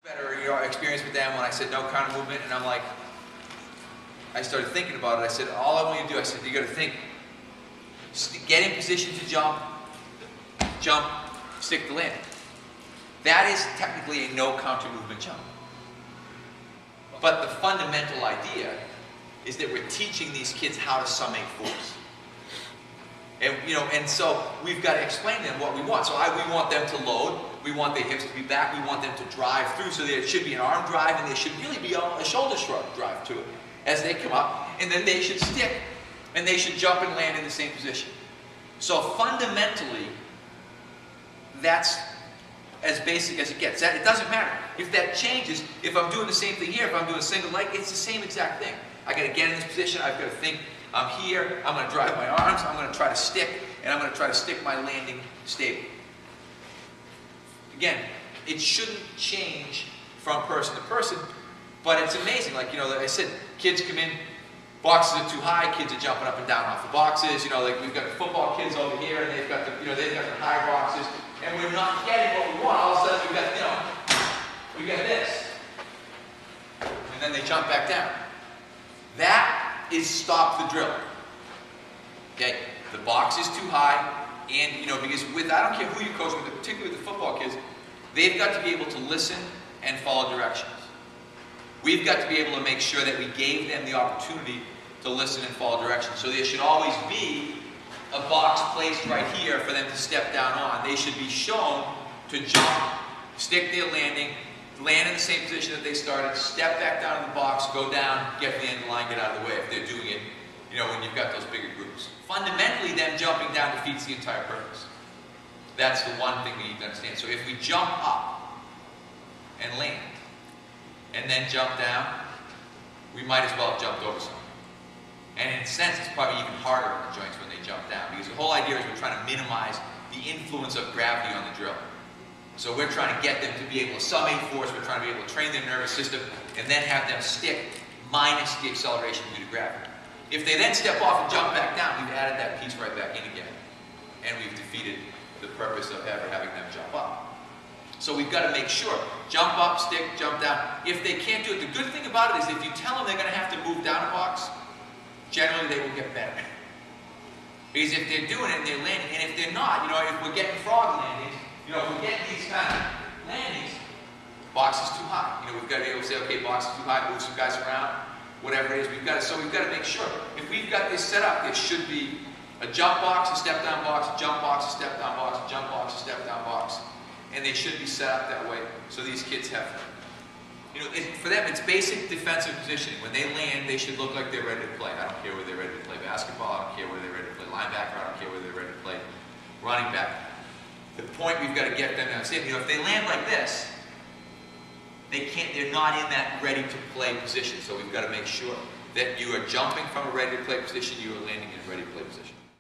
better experience with them when I said no counter movement, and I'm like, I started thinking about it. I said, all I want you to do, I said, you got to think, get in position to jump, stick the landing. That is technically a no counter movement jump. But the fundamental idea is that we're teaching these kids how to summate force. And and so we've got to explain to them what we want. So we want them to load. We want their hips to be back. We want them to drive through. So there should be an arm drive, and there should really be a shoulder shrug drive to it as they come up. And then they should stick, and they should jump and land in the same position. So fundamentally, that's as basic as it gets. It doesn't matter. If that changes, if I'm doing the same thing here, if I'm doing a single leg, it's the same exact thing. I got to get in this position. I've got to think, I'm here, I'm going to drive my arms, I'm going to try to stick, and I'm going to try to stick my landing stable. Again, it shouldn't change from person to person, but it's amazing. Like, like I said, kids come in, boxes are too high, kids are jumping up and down off the boxes. Like we've got the football kids over here, and they've got the, they've got the high boxes, and we're not getting what we want. All of a sudden, we got this, and then they jump back down. That is stop the drill. Okay, the box is too high, and because I don't care who you coach with, particularly with the football kids, they've got to be able to listen and follow directions. We've got to be able to make sure that we gave them the opportunity to listen and follow directions. So there should always be a box placed right here for them to step down on. They should be shown to jump, stick their landing, land in the same position that they started, step back down in the box, go down, get to the end of the line, get out of the way if they're doing it, when you've got those bigger groups. Fundamentally, them jumping down defeats the entire purpose. That's the one thing we need to understand. So if we jump up and land, and then jump down, we might as well have jumped over something. And in a sense, it's probably even harder on the joints when they jump down, because the whole idea is we're trying to minimize the influence of gravity on the drill. So we're trying to get them to be able to summate force, we're trying to be able to train their nervous system, and then have them stick minus the acceleration due to gravity. If they then step off and jump back down, we've added that piece right back in again. And we've defeated the purpose of ever having them jump up. So we've got to make sure, jump up, stick, jump down. If they can't do it, the good thing about it is if you tell them they're going to have to move down a box, generally they will get better. Because if they're doing it and they're landing, and if they're not, if we're getting frog landings, if we're getting these kind of landings, box is too high. We've got to be able to say, okay, box is too high, move some guys around, whatever it is. We've got to make sure. If we've got this set up, there should be a jump box, a step down box, a jump box, a step down box, a jump box, a step down box. And they should be set up that way so these kids have, for them it's basic defensive positioning. When they land, they should look like they're ready to play. I don't care whether they're ready to play basketball, I don't care whether they're ready to play linebacker, I don't care whether they're ready to play running back. The point we've got to get them to understand, if they land like this, they're not in that ready to play position. So we've got to make sure that you are jumping from a ready to play position, you are landing in a ready to play position.